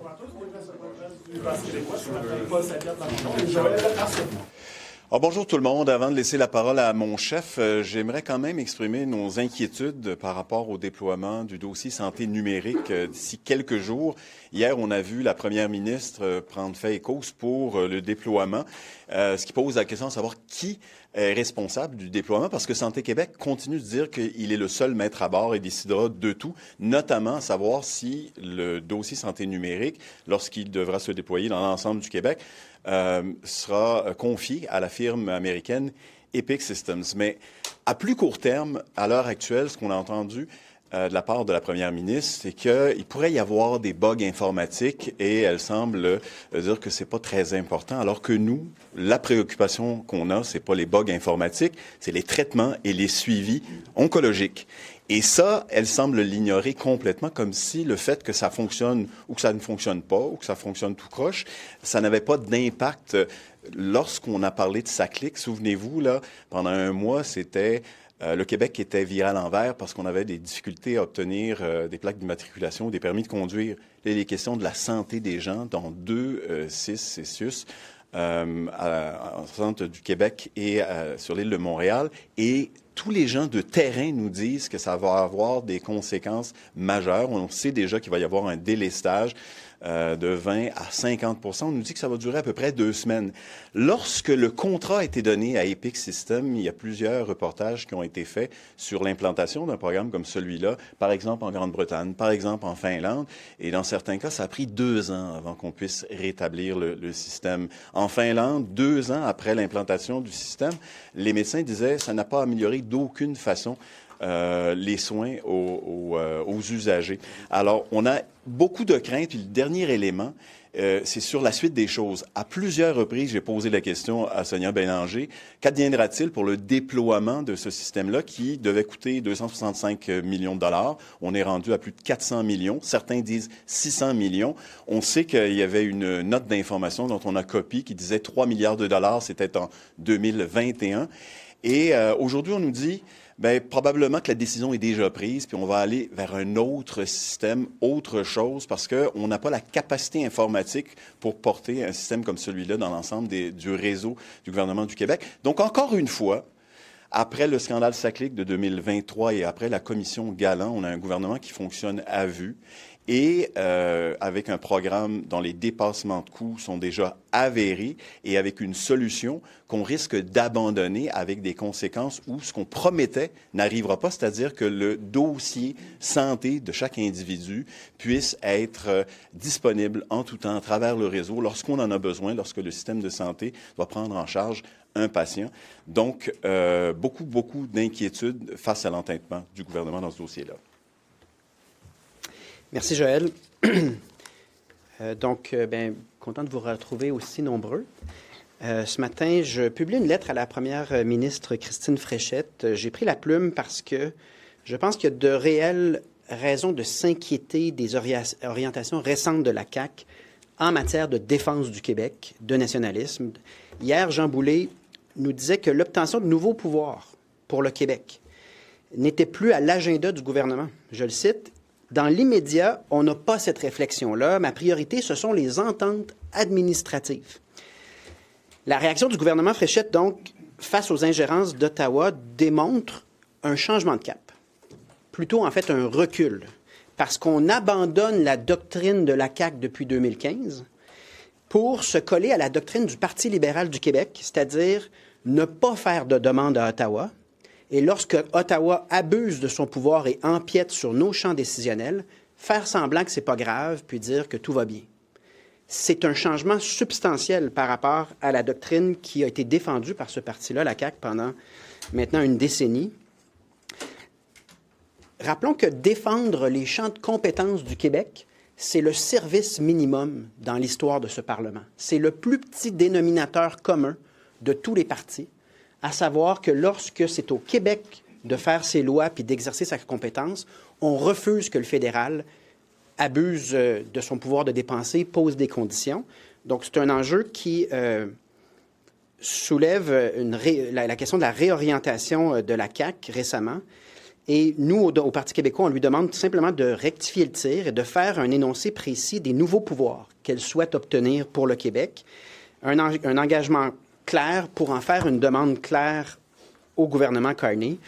Bonjour à tous, du Parti québécois, ce matin, Paul Saviat-Plamondon et Joël Arsenault. Bonjour tout le monde. Avant de laisser la parole à mon chef, j'aimerais quand même exprimer nos inquiétudes par rapport au déploiement du dossier santé numérique d'ici quelques jours. Hier, on a vu la première ministre prendre fait et cause pour le déploiement, ce qui pose la question de savoir qui est responsable du déploiement, parce que Santé Québec continue de dire qu'il est le seul maître à bord et décidera de tout, notamment savoir si le dossier santé numérique, lorsqu'il devra se déployer dans l'ensemble du Québec, sera confié à la firme américaine Epic Systems. Mais à plus court terme, à l'heure actuelle, ce qu'on a entendu de la part de la première ministre, c'est qu'il pourrait y avoir des bugs informatiques et elle semble dire que c'est pas très important, alors que nous, la préoccupation qu'on a, c'est pas les bugs informatiques, c'est les traitements et les suivis oncologiques. Et ça, elle semble l'ignorer complètement, comme si le fait que ça fonctionne ou que ça ne fonctionne pas, ou que ça fonctionne tout croche, ça n'avait pas d'impact. Lorsqu'on a parlé de SACLIC, souvenez-vous, là, pendant un mois, c'était le Québec qui était viré à l'envers parce qu'on avait des difficultés à obtenir des plaques d'immatriculation, des permis de conduire. Les questions de la santé des gens dans deux CIS en centre du Québec et sur l'île de Montréal. Et tous les gens de terrain nous disent que ça va avoir des conséquences majeures. On sait déjà qu'il va y avoir un délestage de 20 à 50 %. On nous dit que ça va durer à peu près 2 semaines. Lorsque le contrat a été donné à Epic Systems, il y a plusieurs reportages qui ont été faits sur l'implantation d'un programme comme celui-là, par exemple en Grande-Bretagne, par exemple en Finlande. Et dans certains cas, ça a pris 2 ans avant qu'on puisse rétablir le système. En Finlande, 2 ans après l'implantation du système, les médecins disaient que ça n'a pas amélioré d'aucune façon les soins aux usagers. Alors, on a beaucoup de craintes. Puis le dernier élément, c'est sur la suite des choses. À plusieurs reprises, j'ai posé la question à Sonia Bélanger. Qu'adviendra-t-il pour le déploiement de ce système-là qui devait coûter 265 millions de dollars? On est rendu à plus de 400 millions. Certains disent 600 millions. On sait qu'il y avait une note d'information dont on a copié qui disait 3 milliards de dollars. C'était en 2021. Et aujourd'hui, on nous dit probablement que la décision est déjà prise, puis on va aller vers un autre système, autre chose, parce qu'on n'a pas la capacité informatique pour porter un système comme celui-là dans l'ensemble du réseau du gouvernement du Québec. Donc, encore une fois, après le scandale SACLIC de 2023 et après la commission Galland, on a un gouvernement qui fonctionne à vue et avec un programme dont les dépassements de coûts sont déjà avérés et avec une solution qu'on risque d'abandonner avec des conséquences où ce qu'on promettait n'arrivera pas, c'est-à-dire que le dossier santé de chaque individu puisse être disponible en tout temps à travers le réseau lorsqu'on en a besoin, lorsque le système de santé doit prendre en charge un patient. Donc, beaucoup d'inquiétudes face à l'entêtement du gouvernement dans ce dossier-là. Merci, Joël. Content de vous retrouver aussi nombreux. Ce matin, je publie une lettre à la première ministre Christine Fréchette. J'ai pris la plume parce que je pense qu'il y a de réelles raisons de s'inquiéter des orientations récentes de la CAQ en matière de défense du Québec, de nationalisme. Hier, Jean Boulet nous disait que l'obtention de nouveaux pouvoirs pour le Québec n'était plus à l'agenda du gouvernement. Je le cite, « Dans l'immédiat, on n'a pas cette réflexion-là. Ma priorité, ce sont les ententes administratives. » La réaction du gouvernement Fréchette, donc, face aux ingérences d'Ottawa, démontre un changement de cap. Plutôt, en fait, un recul. Parce qu'on abandonne la doctrine de la CAQ depuis 2015 pour se coller à la doctrine du Parti libéral du Québec, c'est-à-dire ne pas faire de demande à Ottawa. Et lorsque Ottawa abuse de son pouvoir et empiète sur nos champs décisionnels, faire semblant que c'est pas grave, puis dire que tout va bien. C'est un changement substantiel par rapport à la doctrine qui a été défendue par ce parti-là, la CAQ, pendant maintenant une décennie. Rappelons que défendre les champs de compétences du Québec, c'est le service minimum dans l'histoire de ce Parlement. C'est le plus petit dénominateur commun de tous les partis, à savoir que lorsque c'est au Québec de faire ses lois puis d'exercer sa compétence, on refuse que le fédéral abuse de son pouvoir de dépenser, pose des conditions. Donc, c'est un enjeu qui soulève la question de la réorientation de la CAQ récemment. Et nous, au Parti québécois, on lui demande tout simplement de rectifier le tir et de faire un énoncé précis des nouveaux pouvoirs qu'elle souhaite obtenir pour le Québec. Un engagement clair pour en faire une demande claire au gouvernement Carney.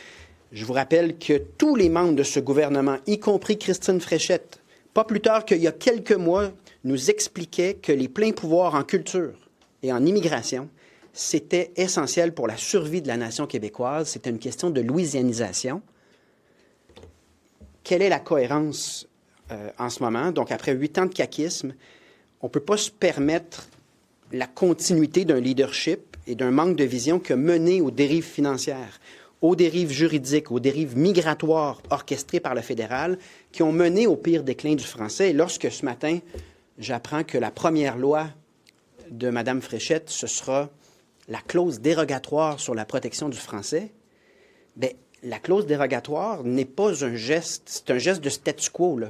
Je vous rappelle que tous les membres de ce gouvernement, y compris Christine Fréchette, pas plus tard qu'il y a quelques mois, nous expliquaient que les pleins pouvoirs en culture et en immigration, c'était essentiel pour la survie de la nation québécoise. C'était une question de louisianisation. Quelle est la cohérence en ce moment? Donc, après 8 ans de caquisme, on ne peut pas se permettre la continuité d'un leadership et d'un manque de vision qui a mené aux dérives financières, aux dérives juridiques, aux dérives migratoires orchestrées par le fédéral, qui ont mené au pire déclin du français. Et lorsque ce matin, j'apprends que la première loi de Mme Fréchette, ce sera la clause dérogatoire sur la protection du français, bien, la clause dérogatoire n'est pas un geste, c'est un geste de statu quo, là.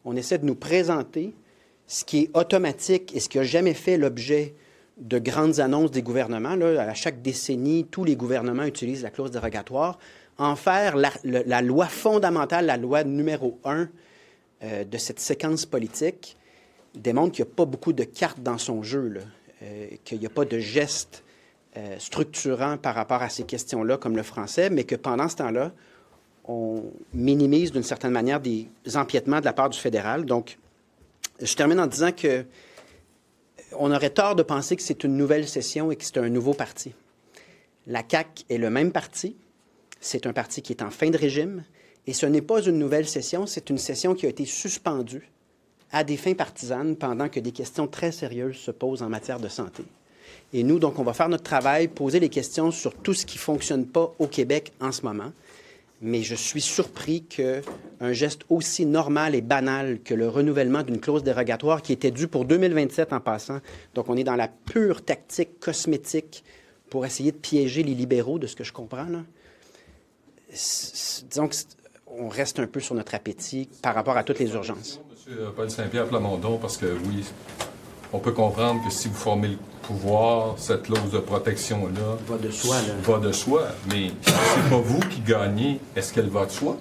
On essaie de nous présenter ce qui est automatique et ce qui n'a jamais fait l'objet de grandes annonces des gouvernements. Là, à chaque décennie, tous les gouvernements utilisent la clause dérogatoire. En faire la loi fondamentale, la loi numéro 1 de cette séquence politique, démontre qu'il n'y a pas beaucoup de cartes dans son jeu, là, qu'il n'y a pas de gestes structurant par rapport à ces questions-là, comme le français, mais que pendant ce temps-là, on minimise d'une certaine manière des empiètements de la part du fédéral. Donc, je termine en disant que on aurait tort de penser que c'est une nouvelle session et que c'est un nouveau parti. La CAQ est le même parti. C'est un parti qui est en fin de régime. Et ce n'est pas une nouvelle session, c'est une session qui a été suspendue à des fins partisanes pendant que des questions très sérieuses se posent en matière de santé. Et nous, donc, on va faire notre travail, poser les questions sur tout ce qui ne fonctionne pas au Québec en ce moment. Mais je suis surpris qu'un geste aussi normal et banal que le renouvellement d'une clause dérogatoire qui était due pour 2027 en passant, donc on est dans la pure tactique cosmétique pour essayer de piéger les libéraux, de ce que je comprends, là. Disons qu'on reste un peu sur notre appétit par rapport à toutes les urgences. Monsieur Paul Saint-Pierre Plamondon, parce que oui, on peut comprendre que si vous formez le pouvoir, cette clause de protection-là Va de soi, là. Va de soi. Mais si c'est pas vous qui gagnez, est-ce qu'elle va de soi?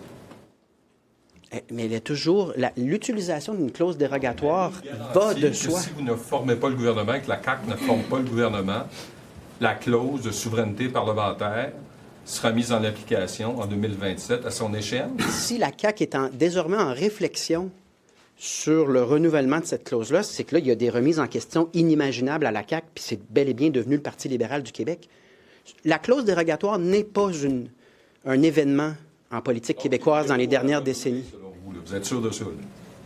Mais il y a toujours... L'utilisation d'une clause dérogatoire va de soi. Si vous ne formez pas le gouvernement, que la CAQ ne forme pas le gouvernement, la clause de souveraineté parlementaire sera mise en application en 2027 à son échelle? Si la CAQ est désormais en réflexion sur le renouvellement de cette clause-là, c'est que là, il y a des remises en question inimaginables à la CAQ, puis c'est bel et bien devenu le Parti libéral du Québec. La clause dérogatoire n'est pas un événement en politique québécoise dans les dernières décennies. Selon vous, là. Vous êtes sûr de ça? Là?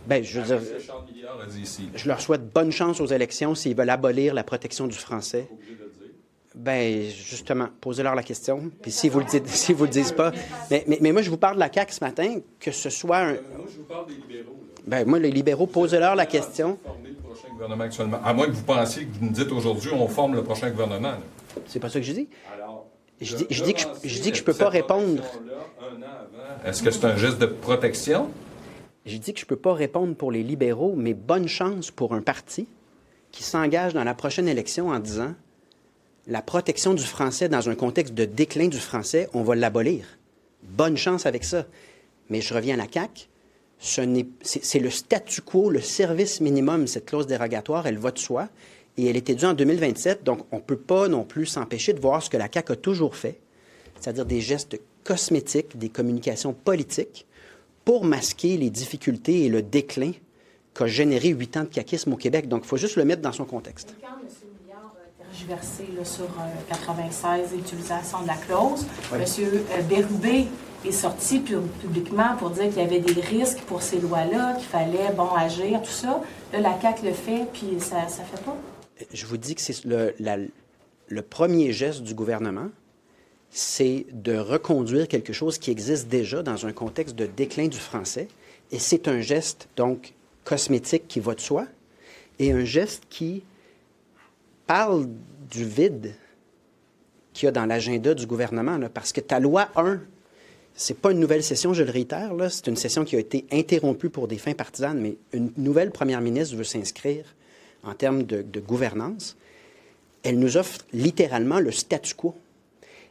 Bien, je veux dire, Charles Milliard a dit ici. je leur souhaite bonne chance aux élections s'ils veulent abolir la protection du français. Bien, justement, posez-leur la question. Puis si vous le dites pas... Mais moi, je vous parle de la CAQ ce matin, que ce soit Moi, je vous parle des libéraux. Bien, moi, les libéraux, posez-leur la question. Former le prochain gouvernement actuellement. À moins que vous pensiez que vous me dites aujourd'hui, on forme le prochain gouvernement. Là. C'est pas ça que je dis. Alors, Je dis que je peux pas répondre. Est-ce que c'est un geste de protection? Je dis que je peux pas répondre pour les libéraux, mais bonne chance pour un parti qui s'engage dans la prochaine élection en disant la protection du français dans un contexte de déclin du français, on va l'abolir. Bonne chance avec ça. Mais je reviens à la CAQ. C'est le statu quo, le service minimum, cette clause dérogatoire, elle va de soi. Et elle était due en 2027, donc on ne peut pas non plus s'empêcher de voir ce que la CAQ a toujours fait, c'est-à-dire des gestes cosmétiques, des communications politiques, pour masquer les difficultés et le déclin qu'a généré 8 ans de caquisme au Québec. Donc, il faut juste le mettre dans son contexte. Quand M. Milliard a tergiversé là, sur 96, l'utilisation de la clause, Oui. M. Bérubé est sorti publiquement pour dire qu'il y avait des risques pour ces lois-là, qu'il fallait, agir, tout ça. Là, la CAQ le fait, puis ça ne fait pas. Je vous dis que c'est le premier geste du gouvernement, c'est de reconduire quelque chose qui existe déjà dans un contexte de déclin du français. Et c'est un geste, donc, cosmétique qui va de soi, et un geste qui parle du vide qu'il y a dans l'agenda du gouvernement. Là, parce que ta loi 1, c'est pas une nouvelle session, je le réitère, là, c'est une session qui a été interrompue pour des fins partisanes, mais une nouvelle première ministre veut s'inscrire en termes de gouvernance. Elle nous offre littéralement le statu quo.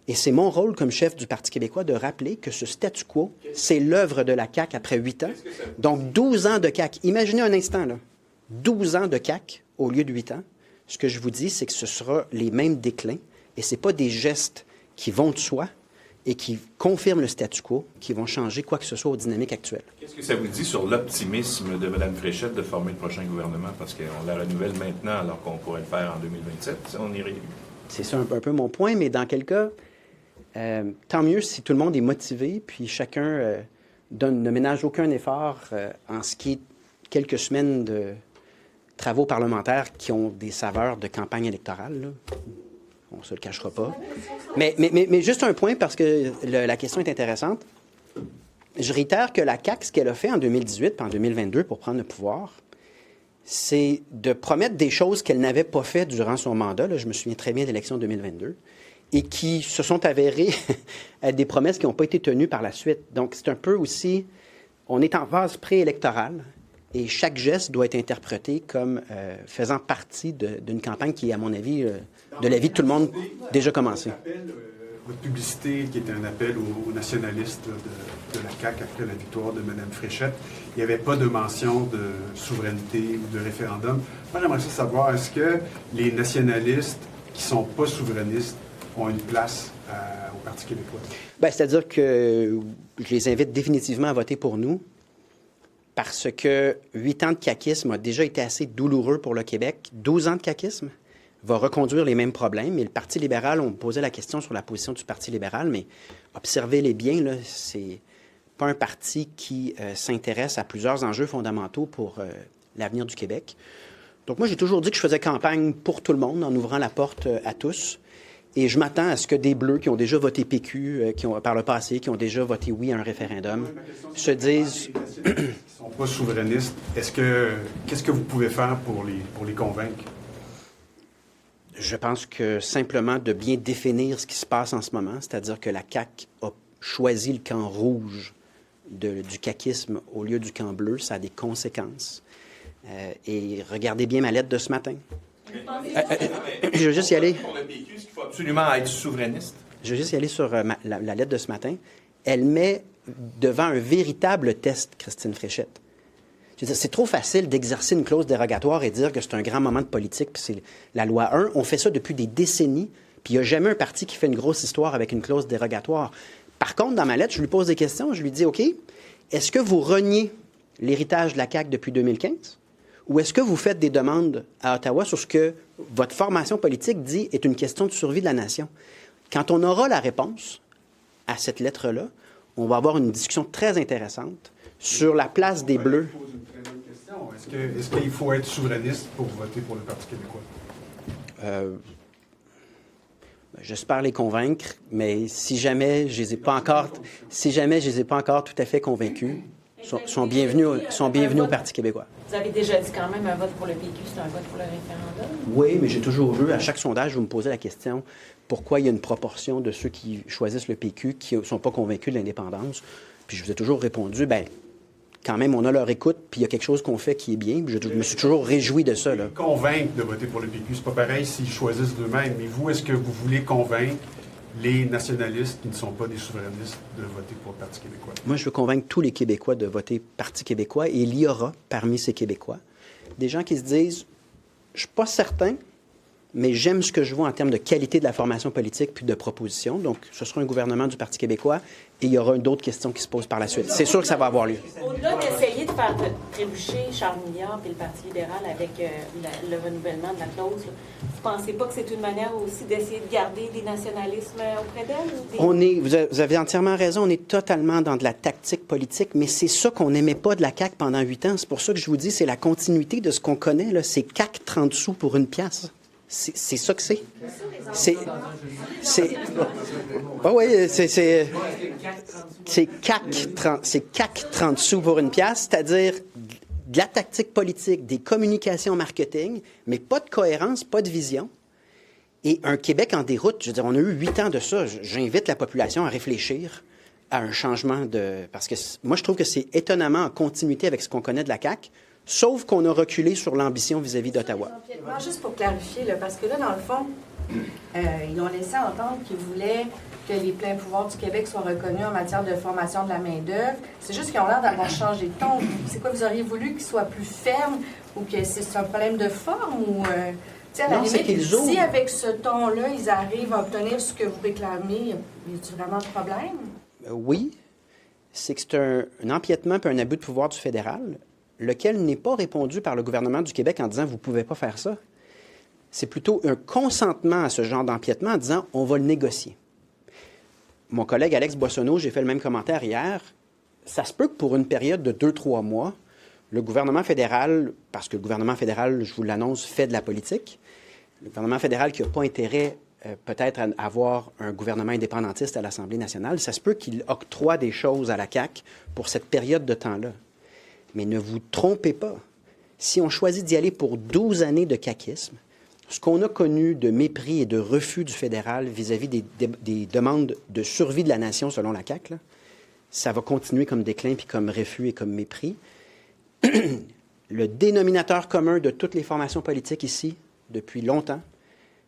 Et c'est mon rôle comme chef du Parti québécois de rappeler que ce statu quo, c'est l'œuvre de la CAQ après 8 ans. Donc, 12 ans de CAQ. Imaginez un instant, là. 12 ans de CAQ au lieu de 8 ans. Ce que je vous dis, c'est que ce sera les mêmes déclins. Et ce n'est pas des gestes qui vont de soi et qui confirment le statu quo, qui vont changer quoi que ce soit aux dynamiques actuelles. Qu'est-ce que ça vous dit sur l'optimisme de Mme Fréchette de former le prochain gouvernement? Parce qu'on la renouvelle maintenant alors qu'on pourrait le faire en 2027, si on est réélu. C'est ça un peu mon point, mais dans quel cas, tant mieux si tout le monde est motivé, puis chacun ne ménage aucun effort en ce qui est quelques semaines de travaux parlementaires qui ont des saveurs de campagne électorale, là. On ne se le cachera pas. Mais juste un point, parce que la question est intéressante. Je réitère que la CAQ, ce qu'elle a fait en 2018 et en 2022 pour prendre le pouvoir, c'est de promettre des choses qu'elle n'avait pas fait durant son mandat. Là, je me souviens très bien de l'élection 2022. Et qui se sont avérées être des promesses qui n'ont pas été tenues par la suite. Donc, c'est un peu aussi... On est en phase préélectorale. Et chaque geste doit être interprété comme faisant partie d'une campagne qui, à mon avis, de l'avis de tout le monde, déjà commencé. Votre publicité, qui était un appel aux nationalistes de la CAQ après la victoire de Mme Fréchette, il n'y avait pas de mention de souveraineté ou de référendum. Moi, j'aimerais savoir, est-ce que les nationalistes qui ne sont pas souverainistes ont une place au Parti québécois? Bien, c'est-à-dire que je les invite définitivement à voter pour nous, parce que 8 ans de caquisme a déjà été assez douloureux pour le Québec. 12 ans de caquisme va reconduire les mêmes problèmes. Et le Parti libéral, on me posait la question sur la position du Parti libéral, mais observez-les bien, là, c'est pas un parti qui s'intéresse à plusieurs enjeux fondamentaux pour l'avenir du Québec. Donc moi, j'ai toujours dit que je faisais campagne pour tout le monde en ouvrant la porte à tous. Et je m'attends à ce que des Bleus qui ont déjà voté PQ, par le passé, qui ont déjà voté oui à un référendum, se disent... Les nationalistes qui ne sont pas souverainistes, qu'est-ce que vous pouvez faire pour les convaincre? Je pense que simplement de bien définir ce qui se passe en ce moment, c'est-à-dire que la CAQ a choisi le camp rouge du caquisme au lieu du camp bleu, ça a des conséquences. Et regardez bien ma lettre de ce matin. Je veux juste y aller. Pour le PQ, est-ce qu'il faut absolument être souverainiste? Je veux juste y aller sur la lettre de ce matin. Elle met devant un véritable test Christine Fréchette. Je veux dire, c'est trop facile d'exercer une clause dérogatoire et dire que c'est un grand moment de politique, puis c'est la loi 1. On fait ça depuis des décennies, puis il n'y a jamais un parti qui fait une grosse histoire avec une clause dérogatoire. Par contre, dans ma lettre, je lui pose des questions. Je lui dis, OK, est-ce que vous reniez l'héritage de la CAQ depuis 2015? Ou est-ce que vous faites des demandes à Ottawa sur ce que votre formation politique dit est une question de survie de la nation? Quand on aura la réponse à cette lettre-là, on va avoir une discussion très intéressante sur la place des Bleus. Je pose une très bonne question. Est-ce qu'il faut être souverainiste pour voter pour le Parti québécois? J'espère les convaincre, mais si jamais je les ai pas encore tout à fait convaincus, sont bienvenus au Parti québécois. Vous avez déjà dit quand même un vote pour le PQ, c'est un vote pour le référendum? Oui, mais j'ai toujours vu, à chaque sondage, vous me posez la question, pourquoi il y a une proportion de ceux qui choisissent le PQ qui ne sont pas convaincus de l'indépendance? Puis je vous ai toujours répondu, bien, quand même, on a leur écoute, puis il y a quelque chose qu'on fait qui est bien. Je me suis toujours réjoui de ça. Là. Convaincre de voter pour le PQ, c'est pas pareil s'ils choisissent d'eux-mêmes. Mais vous, est-ce que vous voulez convaincre les nationalistes qui ne sont pas des souverainistes de voter pour le Parti québécois? Moi, je veux convaincre tous les Québécois de voter Parti québécois, et il y aura, parmi ces Québécois, des gens qui se disent, je suis pas certain, mais j'aime ce que je vois en termes de qualité de la formation politique puis de propositions. Donc, ce sera un gouvernement du Parti québécois et il y aura d'autres questions qui se posent par la suite. C'est sûr que ça va avoir lieu. Au-delà d'essayer de faire trébucher Charles Milliard et le Parti libéral avec le renouvellement de la clause, vous ne pensez pas que c'est une manière aussi d'essayer de garder des nationalismes auprès d'elle? Vous avez entièrement raison, on est totalement dans de la tactique politique, mais c'est ça qu'on n'aimait pas de la CAQ pendant 8 ans. C'est pour ça que je vous dis, c'est la continuité de ce qu'on connaît, là. C'est CAQ 30 sous pour une pièce. C'est ça que c'est. C'est CAQ 30 sous pour une pièce, c'est-à-dire de la tactique politique, des communications marketing, mais pas de cohérence, pas de vision. Et un Québec en déroute, je veux dire, on a eu 8 ans de ça. J'invite la population à réfléchir à un changement de... Parce que moi, je trouve que c'est étonnamment en continuité avec ce qu'on connaît de la CAQ, sauf qu'on a reculé sur l'ambition vis-à-vis d'Ottawa. Juste pour clarifier, là, parce que là, dans le fond, ils ont laissé entendre qu'ils voulaient que les pleins pouvoirs du Québec soient reconnus en matière de formation de la main-d'œuvre. C'est juste qu'ils ont l'air d'avoir changé de ton. C'est quoi, vous auriez voulu qu'ils soient plus fermes ou que c'est un problème de forme ou... à la limite, si avec ce ton-là, ils arrivent à obtenir ce que vous réclamez, y a-t-il vraiment de problème? Oui. C'est que c'est un empiètement et un abus de pouvoir du fédéral, lequel n'est pas répondu par le gouvernement du Québec en disant « vous ne pouvez pas faire ça ». C'est plutôt un consentement à ce genre d'empiètement en disant « on va le négocier ». Mon collègue Alex Boissonneau, j'ai fait le même commentaire hier, ça se peut que pour une période de 2-3 mois, le gouvernement fédéral, parce que le gouvernement fédéral, je vous l'annonce, fait de la politique, le gouvernement fédéral qui n'a pas intérêt peut-être à avoir un gouvernement indépendantiste à l'Assemblée nationale, ça se peut qu'il octroie des choses à la CAQ pour cette période de temps-là. Mais ne vous trompez pas. Si on choisit d'y aller pour 12 années de caquisme, ce qu'on a connu de mépris et de refus du fédéral vis-à-vis des demandes de survie de la nation selon la CAQ, là, ça va continuer comme déclin, puis comme refus et comme mépris. Le dénominateur commun de toutes les formations politiques ici, depuis longtemps,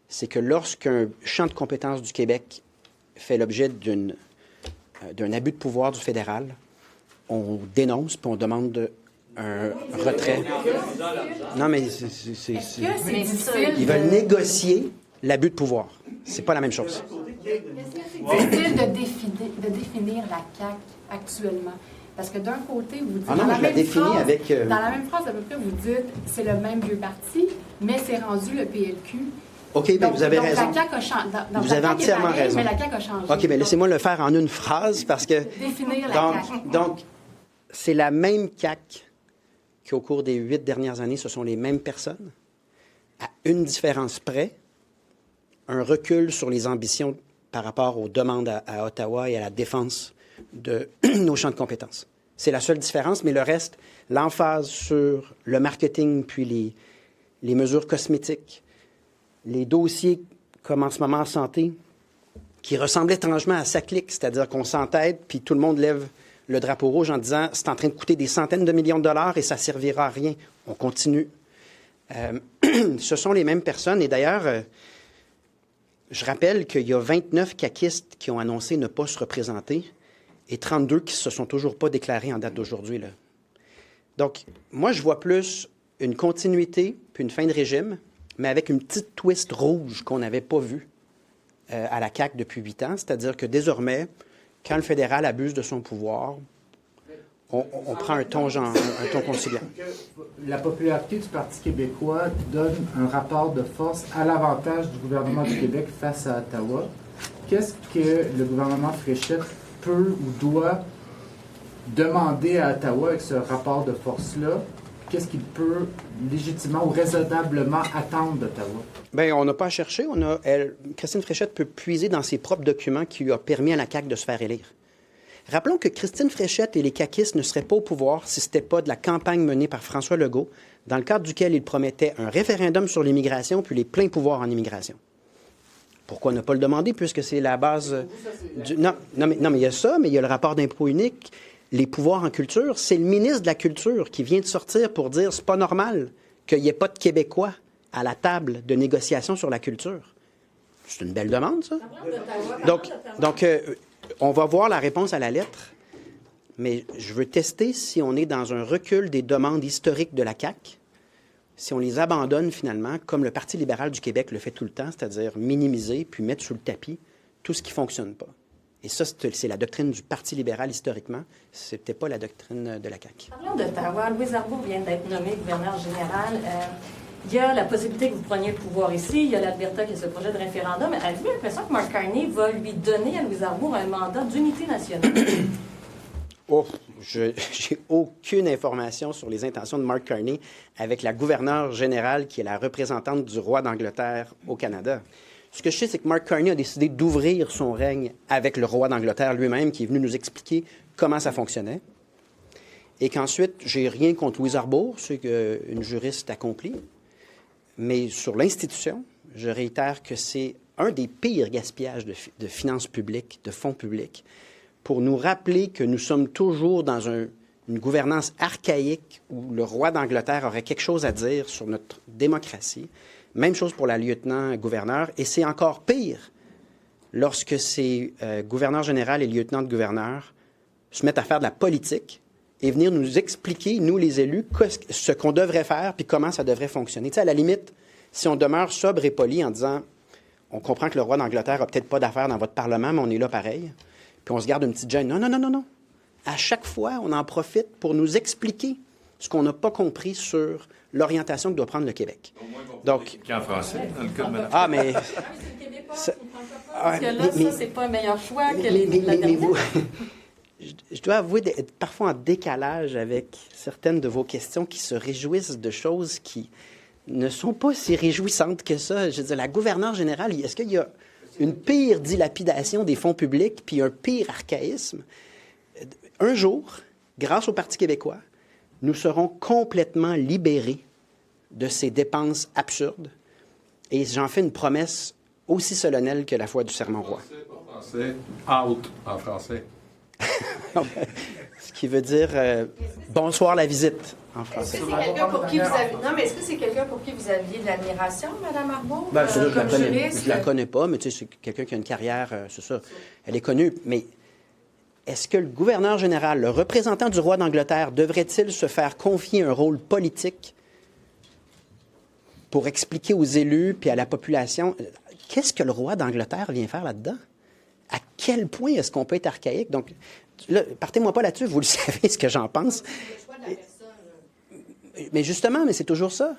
c'est que lorsqu'un champ de compétences du Québec fait l'objet d'un abus de pouvoir du fédéral, on dénonce puis on demande un retrait. Non, mais ils veulent négocier l'abus de pouvoir. C'est pas la même chose. C'est difficile de définir la CAQ actuellement. Parce que d'un côté, vous dites... Ah non, je la définis avec... Dans la même phrase, à peu près, vous dites c'est le même vieux parti, mais c'est rendu le PLQ. OK, bien, vous avez raison. La CAQ a changé. Vous avez entièrement raison. Mais la CAQ a changé. OK, bien, laissez-moi le faire en une phrase, parce que... Définir la CAQ. Donc, c'est la même CAQ qui, au cours des 8 dernières années, ce sont les mêmes personnes, à une différence près, un recul sur les ambitions par rapport aux demandes à Ottawa et à la défense de nos champs de compétences. C'est la seule différence, mais le reste, l'emphase sur le marketing, puis les mesures cosmétiques, les dossiers, comme en ce moment en santé, qui ressemblent étrangement à SACLIC, c'est-à-dire qu'on s'entête, puis tout le monde lève le drapeau rouge en disant « c'est en train de coûter des centaines de millions de dollars et ça ne servira à rien ». On continue. Ce sont les mêmes personnes. Et d'ailleurs, je rappelle qu'il y a 29 caquistes qui ont annoncé ne pas se représenter et 32 qui ne se sont toujours pas déclarés en date d'aujourd'hui. Là. Donc, moi, je vois plus une continuité puis une fin de régime, mais avec une petite twist rouge qu'on n'avait pas vue à la CAQ depuis 8 ans. C'est-à-dire que désormais, quand le fédéral abuse de son pouvoir, on prend un ton conciliant. La popularité du Parti québécois donne un rapport de force à l'avantage du gouvernement du Québec face à Ottawa. Qu'est-ce que le gouvernement Fréchette peut ou doit demander à Ottawa avec ce rapport de force-là? Qu'est-ce qu'il peut légitimement ou raisonnablement attendre d'Ottawa? Bien, on n'a pas à chercher. Christine Fréchette peut puiser dans ses propres documents qui lui ont permis à la CAQ de se faire élire. Rappelons que Christine Fréchette et les caquistes ne seraient pas au pouvoir si ce n'était pas de la campagne menée par François Legault, dans le cadre duquel il promettait un référendum sur l'immigration puis les pleins pouvoirs en immigration. Pourquoi ne pas le demander, puisque c'est la base du... Non, mais il y a ça, mais il y a le rapport d'impôt unique, les pouvoirs en culture. C'est le ministre de la Culture qui vient de sortir pour dire c'est pas normal qu'il n'y ait pas de Québécois à la table de négociation sur la culture. C'est une belle demande, ça. Donc, on va voir la réponse à la lettre, mais je veux tester si on est dans un recul des demandes historiques de la CAQ, si on les abandonne finalement, comme le Parti libéral du Québec le fait tout le temps, c'est-à-dire minimiser puis mettre sous le tapis tout ce qui ne fonctionne pas. Et ça, c'est la doctrine du Parti libéral historiquement. Ce n'était pas la doctrine de la CAQ. Parlons d'Ottawa. Louise Arbour vient d'être nommée gouverneur général. Il y a la possibilité que vous preniez le pouvoir ici. Il y a l'Alberta qui a ce projet de référendum. Avez-vous l'impression que Mark Carney va lui donner à Louise Arbour un mandat d'unité nationale? Je n'ai aucune information sur les intentions de Mark Carney avec la gouverneure générale qui est la représentante du roi d'Angleterre au Canada. Ce que je sais, c'est que Mark Carney a décidé d'ouvrir son règne avec le roi d'Angleterre lui-même, qui est venu nous expliquer comment ça fonctionnait. Et qu'ensuite, j'ai rien contre Louise Arbour, c'est une juriste accomplie. Mais sur l'institution, je réitère que c'est un des pires gaspillages de finances publiques, de fonds publics, pour nous rappeler que nous sommes toujours dans une gouvernance archaïque où le roi d'Angleterre aurait quelque chose à dire sur notre démocratie. Même chose pour la lieutenant-gouverneur. Et c'est encore pire lorsque ces gouverneurs généraux et lieutenants de gouverneurs se mettent à faire de la politique et venir nous expliquer, nous les élus, ce qu'on devrait faire puis comment ça devrait fonctionner. Tu sais, à la limite, si on demeure sobre et poli en disant « On comprend que le roi d'Angleterre n'a peut-être pas d'affaires dans votre Parlement, mais on est là pareil. » Puis on se garde une petite gêne. Non, non, non, non, non. À chaque fois, on en profite pour nous expliquer ce qu'on n'a pas compris sur l'orientation que doit prendre le Québec. Donc, en français, dans le cas de Mme. Ah, mais... Parce que là, ça, c'est pas un meilleur choix que les mais vous, je dois avouer d'être parfois en décalage avec certaines de vos questions qui se réjouissent de choses qui ne sont pas si réjouissantes que ça. Je veux dire, la gouverneure générale, est-ce qu'il y a une pire dilapidation des fonds publics puis un pire archaïsme? Un jour, grâce au Parti québécois, nous serons complètement libérés de ces dépenses absurdes. Et j'en fais une promesse aussi solennelle que la foi du serment roi. Français, out en français. Ce qui veut dire bonsoir la visite en français. Est-ce que c'est quelqu'un pour qui vous avez... Non, mais est-ce que c'est quelqu'un pour qui vous aviez de l'admiration, Mme Arbault? Ben, je la connais pas, mais tu sais, c'est quelqu'un qui a une carrière, c'est ça. Elle est connue, mais est-ce que le gouverneur général, le représentant du roi d'Angleterre, devrait-il se faire confier un rôle politique pour expliquer aux élus puis à la population qu'est-ce que le roi d'Angleterre vient faire là-dedans? À quel point est-ce qu'on peut être archaïque? Donc, là, partez-moi pas là-dessus, vous le savez ce que j'en pense. Mais justement, mais c'est toujours ça.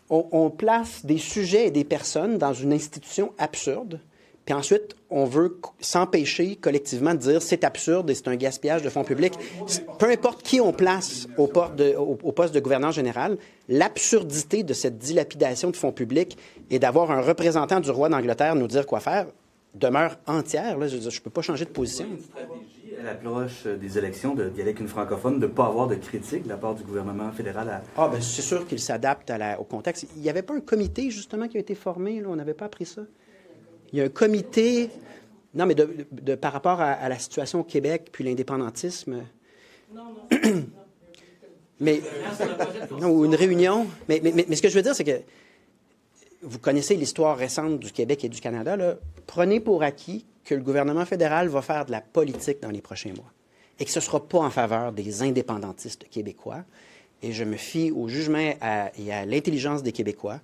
On place des sujets et des personnes dans une institution absurde, puis ensuite, on veut s'empêcher collectivement de dire c'est absurde et c'est un gaspillage de fonds publics. Peu importe qui on place au poste de gouverneur général, l'absurdité de cette dilapidation de fonds publics et d'avoir un représentant du roi d'Angleterre nous dire quoi faire demeure entière. Là, je ne peux pas changer de position. Une stratégie à l'approche des élections d'y aller avec une francophone, de ne pas avoir de critique de la part du gouvernement fédéral. Ah, bien, c'est sûr qu'il s'adapte au contexte. Il n'y avait pas un comité, justement, qui a été formé. Là, on n'avait pas appris ça. Il y a un comité... Non, mais par rapport à la situation au Québec, puis l'indépendantisme... Non. Mais... non, ou une réunion. Mais ce que je veux dire, c'est que vous connaissez l'histoire récente du Québec et du Canada, là. Prenez pour acquis que le gouvernement fédéral va faire de la politique dans les prochains mois et que ce ne sera pas en faveur des indépendantistes québécois. Et je me fie au jugement et à l'intelligence des Québécois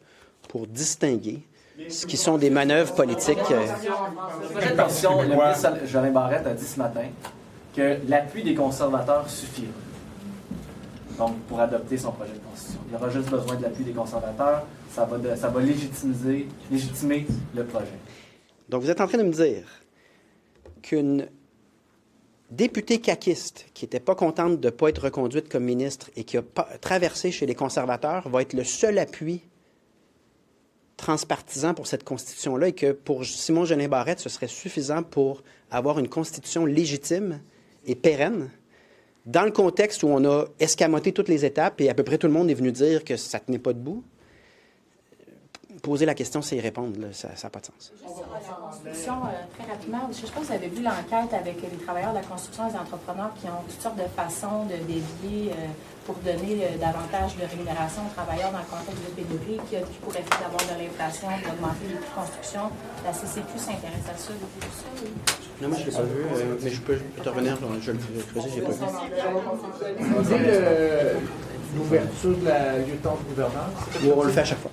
pour distinguer ce qui sont des manœuvres politiques. Projet de constitution, le ministre Jolin Barrette a dit ce matin que l'appui des conservateurs suffira. Donc, pour adopter son projet de constitution. Il y aura juste besoin de l'appui des conservateurs. Ça va légitimer le projet. Donc, vous êtes en train de me dire qu'une députée caquiste qui n'était pas contente de ne pas être reconduite comme ministre et qui a traversé chez les conservateurs va être le seul appui transpartisan pour cette constitution-là et que pour Simon Jolin Barrette, ce serait suffisant pour avoir une constitution légitime et pérenne dans le contexte où on a escamoté toutes les étapes et à peu près tout le monde est venu dire que ça ne tenait pas debout. Poser la question, c'est y répondre. Là, ça n'a pas de sens. Juste sur la construction, très rapidement, je ne sais pas si vous avez vu l'enquête avec les travailleurs de la construction et les entrepreneurs qui ont toutes sortes de façons de dévier pour donner davantage de rémunération aux travailleurs dans le contexte de pénurie qui pourrait faire d'avoir de l'inflation, d'augmenter les coûts de construction. La CCQ s'intéresse à ça, depuis tout ça. Oui. Non, moi, je ne l'ai pas vu, mais je peux te revenir. Je le faisais, je n'ai pas vu. L'ouverture de la lieutenant-gouverneur. On le fait à chaque fois.